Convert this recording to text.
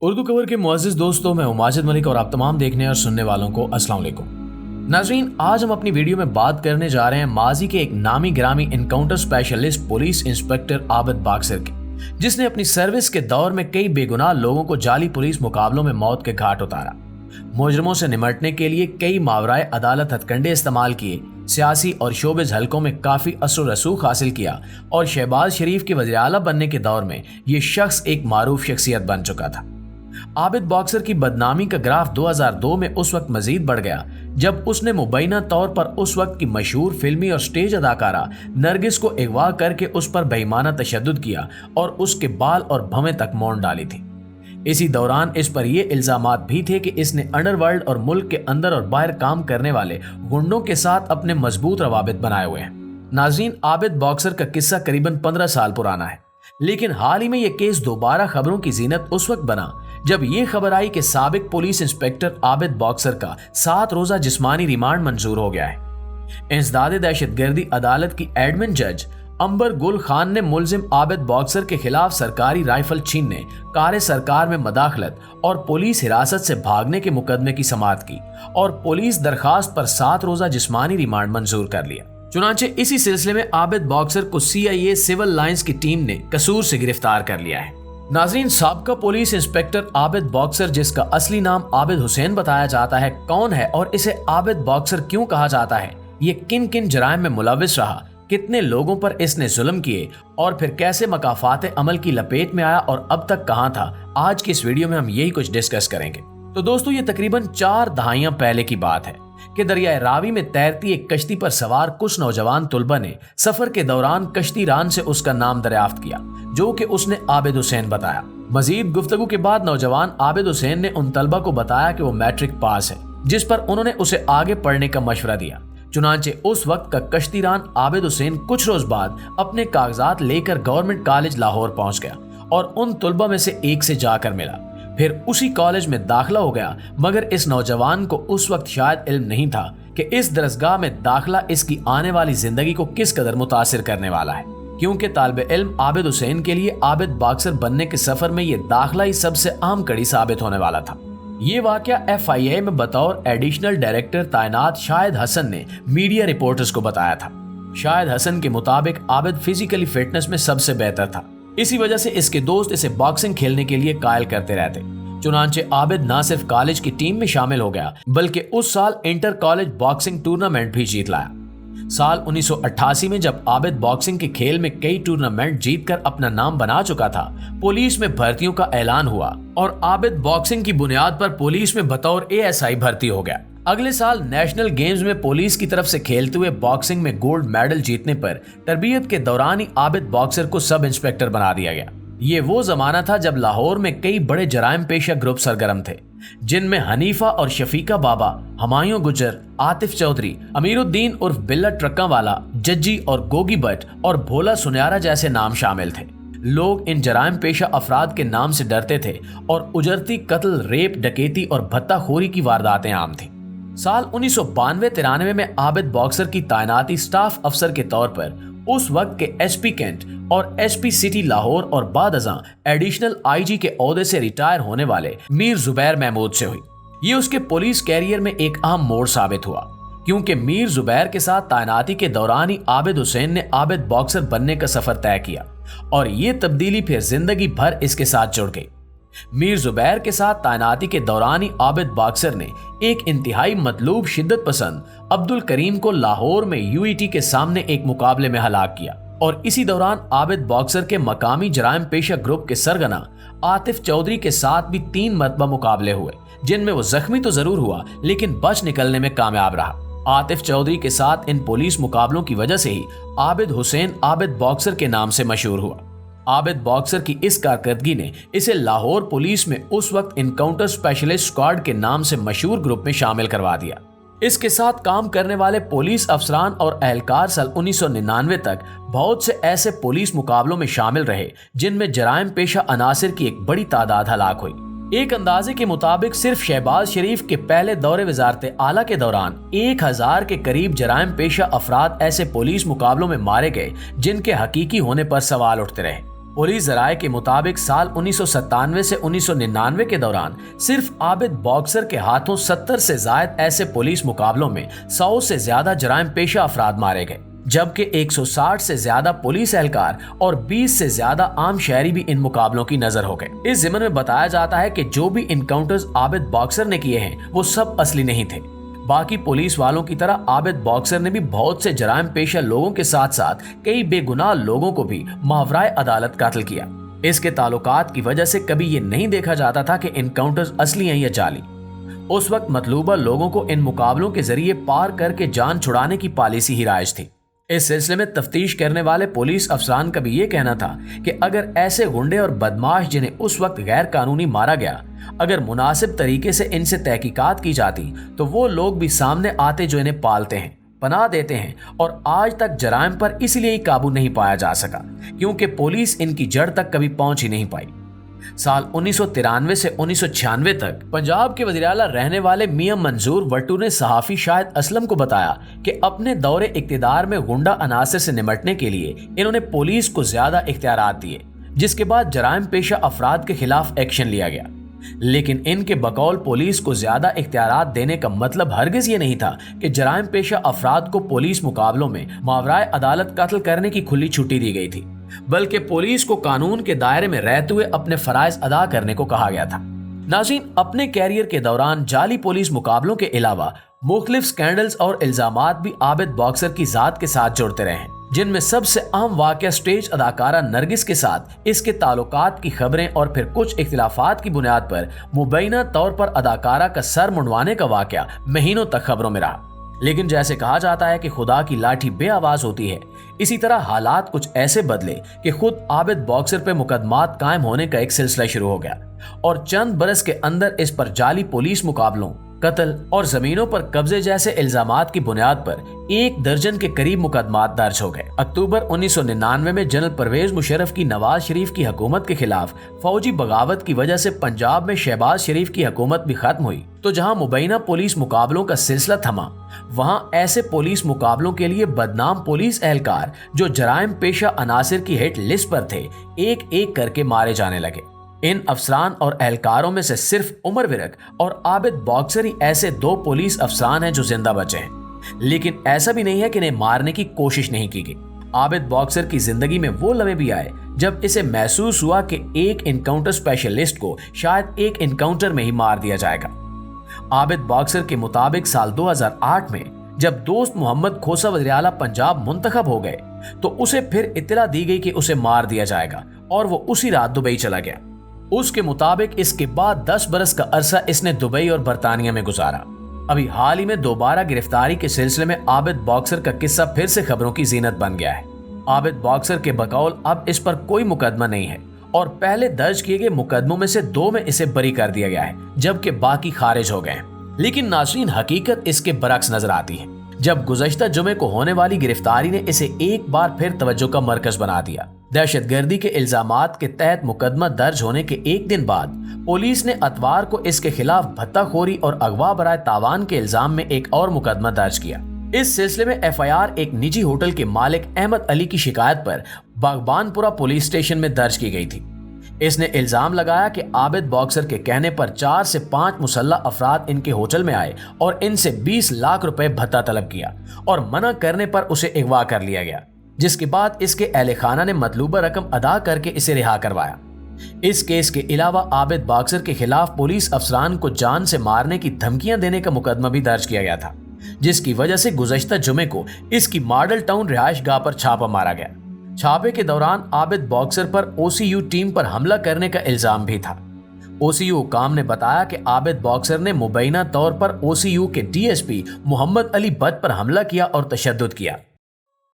Urdu cover के मुअज़्ज़िज़ दोस्तों, मैं हूं माजिद मलिक और आप तमाम देखने और सुनने वालों को अस्सलाम वालेकुम। नाज़रीन, आज हम अपनी वीडियो में बात करने जा रहे हैं माजी के एक नामी गिरामी encounter specialist police inspector Abid boxer की, जिसने अपनी सर्विस के दौर में कई बेगुनाह लोगों को जाली पुलिस मुकाबलों में मौत के घाट उतारा। मुजरिमों से निमटने के लिए कई मावराए अदालत हथकंडे इस्तेमाल किए, सियासी और शोबिज हलकों में काफी असर रसूख हासिल किया और शहबाज शरीफ के वज़ीर आला बनने के दौर में ये शख्स एक मारूफ शख्सियत बन चुका था। आबिद बॉक्सर की बदनामी का ग्राफ 2002 में उस वक्त मजीद बढ़ गया जब उसने मुबैना तौर पर उस वक्त की मशहूर फिल्मी और स्टेज अदाकारा नरगिस को अगवा करके उस पर बेईमाना तशद्दुद किया और उसके बाल और भवें तक मोड़ डाली थी। इसी दौरान इस पर यह इल्जामात भी थे कि इसने अंडरवर्ल्ड और मुल्क के अंदर और बाहर काम करने वाले गुंडों के साथ अपने मजबूत रवाबित बनाए हुए हैं। नाज़रीन, आबिद बॉक्सर का किस्सा करीबन 15 साल पुराना है, लेकिन हाल ही में यह केस दोबारा खबरों की जीनत उस वक्त बना जब यह खबर आई कि साबिक पुलिस इंस्पेक्टर आबिद बॉक्सर का 7 रोजा जिस्मानी रिमांड मंजूर हो गया है। इंसदादे दहशतगर्दी अदालत की एडमिन जज अंबर गुल खान ने मुलजिम आबिद बॉक्सर के खिलाफ सरकारी राइफल छीनने, कार सरकार में मदाखलत और पुलिस हिरासत से भागने के मुकदमे की समाअत की और पुलिस दरखास्त पर 7 रोजा जिस्मानी रिमांड मंजूर कर लिया। चुनांचे इसी सिलसिले में आबिद बॉक्सर को CIA सिविल लाइंस की टीम ने कसूर से गिरफ्तार कर लिया है। नाज़रीन, साबका पुलिस इंस्पेक्टर आबिद बॉक्सर, जिसका असली नाम आबिद हुसैन बताया जाता है, कौन है और इसे आबिद बॉक्सर क्यों कहा जाता है, ये किन किन जराइम में मुलविस रहा, कितने लोगों पर इसने जुल्म किए और फिर कैसे मकाफात अमल की लपेट में आया और अब तक कहां था, आज की इस वीडियो में हम यही कुछ डिस्कस करेंगे। तो दोस्तों, ये तकरीबन 4 दहाइयां पहले की बात है कि दरियाए रावी में तैरती एक कश्ती पर सवार कुछ नौजवान तुलबा ने सफर के दौरान कश्ती रान से उसका नाम दरियाफ्त किया, जो कि उसने आबिद हुसैन बताया। मजीद गुफ्तगू के बाद नौजवान आबिद हुसैन ने उन तलबा को बताया कि वो मैट्रिक पास है, जिस पर उन्होंने उसे आगे पढ़ने का मशवरा दिया। चुनांचे उस वक्त का कश्तीरान आबिद हुसैन कुछ रोज बाद अपने कागजात लेकर गवर्नमेंट कॉलेज लाहौर पहुंच गया और उन तुलबा में से एक से जाकर मिला। फिर उसी कॉलेज में दाखिला हो गया, मगर इस नौजवान को उस वक्त शायद इल्म नहीं था कि इस दरसगाह में दाखिला इसकी आने वाली जिंदगी को किस कदर मुतासिर करने वाला है, क्योंकि तालिब इल्म आबिद हुसैन के लिए आबिद बॉक्सर बनने के सफर में ये दाखिला ही सबसे अहम कड़ी साबित होने वाला था। ये वाकया FIA में बतौर एडिशनल डायरेक्टर तैनात शाहिद हसन ने मीडिया रिपोर्टर्स को बताया था। शाहिद हसन के मुताबिक आबिद फिजिकली फिटनेस में सबसे बेहतर था, इसी वजह से इसके दोस्त इसे बॉक्सिंग खेलने के लिए कायल करते रहते। चुनांचे आबिद न सिर्फ कॉलेज की टीम में शामिल हो गया, बल्कि उस साल इंटर कॉलेज बॉक्सिंग टूर्नामेंट भी जीत लाया। साल 1988 में जब आबिद बॉक्सिंग के खेल में कई टूर्नामेंट जीतकर अपना नाम बना चुका था, पुलिस में भर्तियों का ऐलान हुआ और आबिद बॉक्सिंग की बुनियाद पर पुलिस में बतौर ASI भर्ती हो गया। अगले साल नेशनल गेम्स में पुलिस की तरफ से खेलते हुए बॉक्सिंग में गोल्ड मेडल जीतने पर तरबियत के दौरान ही आबिद बॉक्सर को सब इंस्पेक्टर बना दिया गया। ये वो जमाना था जब लाहौर में कई बड़े जराइम पेशा ग्रुप सरगर्म थे, जिनमें हनीफा और शफीका बाबा, हमायूं गुजर, आतिफ चौधरी, अमीरुद्दीन उर्फ बिल्ला ट्रक्का वाला, जज्जी और गोगी भट्ट और भोला सुनयारा जैसे नाम शामिल थे। लोग इन जराइम पेशा अफराद के नाम से डरते थे और उजरती कत्ल, रेप, डकैती और भत्ताखोरी की वारदातें आम थी। साल 1992-93 में आबिद बॉक्सर की तैनाती स्टाफ अफसर के तौर पर उस वक्त के SP कैंट और SP सिटी लाहौर और बाद अज़ां एडिशनल IG के ओहदे से रिटायर होने वाले मीर जुबैर महमूद से हुई। ये उसके पुलिस कैरियर में एक अहम मोड़ साबित हुआ, क्योंकि मीर जुबैर के साथ तैनाती के दौरान ही आबिद हुसैन ने आबिद बॉक्सर बनने का सफर तय किया और ये तब्दीली फिर जिंदगी भर इसके साथ जुड़ गई। मीर जुबैर के साथ तैनाती के दौरान ही आबिद बॉक्सर ने एक इंतहाई मतलूब शिद्दत पसंद अब्दुल करीम को लाहौर में UET के सामने एक मुकाबले में हलाक किया और इसी दौरान आबिद बॉक्सर के मकामी जराइम पेशा ग्रुप के सरगना आतिफ चौधरी के साथ भी 3 मरतबा मुकाबले हुए, जिनमें वो जख्मी तो जरूर हुआ लेकिन बच निकलने में कामयाब रहा। आतिफ चौधरी के साथ इन पुलिस मुकाबलों की वजह से ही आबिद हुसैन आबिद बॉक्सर के नाम से मशहूर हुआ। आबिद बॉक्सर की इस कारकर्दगी ने इसे लाहौर पुलिस में उस वक्त इनकाउंटर स्पेशलिस्ट स्क्वाड के नाम से मशहूर ग्रुप में शामिल करवा दिया। इसके साथ काम करने वाले पुलिस अफसरान और एहलकार साल 1999 तक बहुत से ऐसे पुलिस मुकाबलों में शामिल रहे जिनमें जराइम पेशा अनासिर की एक बड़ी तादाद हलाक हुई। एक अंदाजे के मुताबिक सिर्फ शहबाज शरीफ के पहले दौरे वजारत आला के दौरान 1000 के करीब जराइम पेशा अफराद ऐसे पुलिस मुकाबलों में मारे गए जिनके हकीकी होने पर सवाल उठते रहे। पुलिस ज़राए के मुताबिक साल 1997 से 1999 के दौरान सिर्फ आबिद बॉक्सर के हाथों 70 से ज्यादा ऐसे पुलिस मुकाबलों में 100 से ज्यादा जराइम पेशा अफराद मारे गए, जबकि 160 से ज्यादा पुलिस एहलकार और 20 से ज्यादा आम शहरी भी इन मुकाबलों की नजर हो गए। इस ज़िमन में बताया जाता है कि जो भी इनकाउंटर्स आबिद बॉक्सर ने किए हैं वो सब असली नहीं थे। बाकी पुलिस वालों की तरह आबिद बॉक्सर ने भी बहुत से जराइम पेशा लोगों के साथ साथ कई बेगुनाह लोगों को भी मावराए अदालत कत्ल किया। इसके ताल्लुकात की वजह से कभी ये नहीं देखा जाता था कि इनकाउंटर्स असली हैं या जाली। उस वक्त मतलूबा लोगों को इन मुकाबलों के जरिए पार करके जान छुड़ाने की पॉलिसी ही राइज थी। इस सिलसिले में तफ्तीश करने वाले पुलिस अफसरान का भी ये कहना था कि अगर ऐसे गुंडे और बदमाश जिन्हें उस वक्त गैर कानूनी मारा गया, अगर मुनासिब तरीके से इनसे तहकीकात की जाती तो वो लोग भी सामने आते जो इन्हें पालते हैं, पनाह देते हैं और आज तक जराइम पर इसलिए ही काबू नहीं पाया जा सका क्योंकि पुलिस इनकी जड़ तक कभी पहुंच ही नहीं पाई। साल 1993 से 1996 तक पंजाब के वज़ीर-ए-आला रहने वाले मियां मंजूर वट्टू ने सहाफ़ी शाहिद असलम को बताया कि अपने दौरे इक़्तिदार में गुंडा अनासर से निमटने के लिए इन्होंने पुलिस को ज्यादा इख्तियारात दिए, जिसके बाद जराइम पेशा अफराद के खिलाफ एक्शन लिया गया। लेकिन इनके बकौल पुलिस को ज्यादा इख्तियारात देने का मतलब हरगिज ये नहीं था कि जराइम पेशा अफराद को पुलिस मुकाबलों में मावराए अदालत कत्ल करने की खुली छुट्टी दी गई थी, बल्कि पुलिस को कानून के दायरे में रहते हुए अपने फराइज अदा करने को कहा गया था। नाज़रीन, अपने कैरियर के दौरान जाली पुलिस मुकाबलों के अलावा मुख्तलिफ स्कैंडल्स और इल्जामात भी आबिद बॉक्सर की जात के साथ जुड़ते रहे हैं, जिनमें सबसे अहम वाकया स्टेज अदाकारा नरगिस के साथ इसके ताल्लुकात की खबरें और फिर कुछ इख्तिलाफात की बुनियाद पर मुबैना तौर पर अदाकारा का सर मुंडवाने का वाकया महीनों तक खबरों में रहा। लेकिन जैसे कहा जाता है कि खुदा की लाठी बेआवाज होती है, इसी तरह हालात कुछ ऐसे बदले कि खुद आबिद बॉक्सर पे मुकदमात कायम होने का एक सिलसिला शुरू हो गया और चंद बरस के अंदर इस पर जाली पुलिस मुकाबलों, कत्ल और जमीनों पर कब्जे जैसे इल्जामात की बुनियाद पर 1 दर्जन के करीब मुकदमात दर्ज हो गए। अक्टूबर 1999 में जनरल परवेज मुशर्रफ की नवाज शरीफ की हुकूमत के खिलाफ फौजी बगावत की वजह से पंजाब में शहबाज शरीफ की हुकूमत भी खत्म हुई, तो जहां मुबैना पुलिस मुकाबलों का सिलसिला थमा, वहां ऐसे पुलिस मुकाबलों के लिए बदनाम पुलिस एहलकार जो जराइम पेशा अनासिर की हिट लिस्ट पर थे, एक एक करके मारे जाने लगे। इन अफसरान और एहलकारों में से सिर्फ उमर विरक और आबिद बॉक्सर ही ऐसे 2 पुलिस अफसरान हैं जो जिंदा बचे हैं। लेकिन ऐसा भी नहीं है कि इन्हें मारने की कोशिश नहीं की गई। आबिद बॉक्सर की जिंदगी में वो लम्हे भी आए जब इसे महसूस हुआ कि एक इनकाउंटर स्पेशलिस्ट को शायद एक इनकाउंटर में ही मार दिया जाएगा। आबिद बॉक्सर के मुताबिक साल 2008 में जब दोस्त मोहम्मद खोसा वज़ीर-ए-आला पंजाब मुंतखब हो गए तो उसे फिर इत्तला दी गई कि उसे मार दिया जाएगा और वो उसी रात दुबई चला गया। उसके मुताबिक इसके बाद 10 बरस का अरसा इसने दुबई और बरतानिया में गुजारा। अभी हाल ही में दोबारा गिरफ्तारी के सिलसिले में आबिद बॉक्सर का किस्सा फिर से खबरों की जीनत बन गया है। आबिद बॉक्सर के बकौल अब इस पर कोई मुकदमा नहीं है और पहले दर्ज किए गए मुकदमों में से 2 में इसे बरी कर दिया गया है, जबकि बाकी खारिज हो गए हैं। लेकिन नाज़रीन, हकीकत इसके बरक्स नजर आती है जब गुज़श्ता जुमे को होने वाली गिरफ्तारी ने इसे एक बार फिर तवज्जो का मरकज बना दिया। दहशतगर्दी के इल्जामात के तहत मुकदमा दर्ज होने के 1 दिन बाद पुलिस ने अतवार को इसके खिलाफ भत्ताखोरी और अगवा बराए तावान के इल्जाम में एक और मुकदमा दर्ज किया। इस सिलसिले में FIR एक निजी होटल के मालिक अहमद अली की शिकायत पर बागबानपुरा पुलिस स्टेशन में दर्ज की गई थी। इसने इल्जाम लगाया कि आबिद बॉक्सर के कहने पर 4 से 5 मुसल्लह अफराद इनके होटल में आए और इनसे 20 लाख रुपए भत्ता तलब किया और मना करने पर उसे अगवा कर लिया गया, जिसके बाद इसके अहले खाना ने मतलूबा रकम अदा करके इसे रिहा करवाया। इस केस के अलावा आबिद बॉक्सर के खिलाफ पुलिस अफसरान को जान से मारने की धमकियां देने का मुकदमा भी दर्ज किया गया था, जिसकी वजह से गुज़श्ता जुमे को इसकी मॉडल टाउन रिहाइश गाह पर छापा मारा गया। छापे के दौरान आबिद बॉक्सर पर OCU टीम पर हमला करने का इल्जाम भी था। OCU हुकाम ने बताया कि आबिद बॉक्सर ने मुबैना तौर पर OCU के DSP मोहम्मद अली बट पर हमला किया और तशद्दुद किया।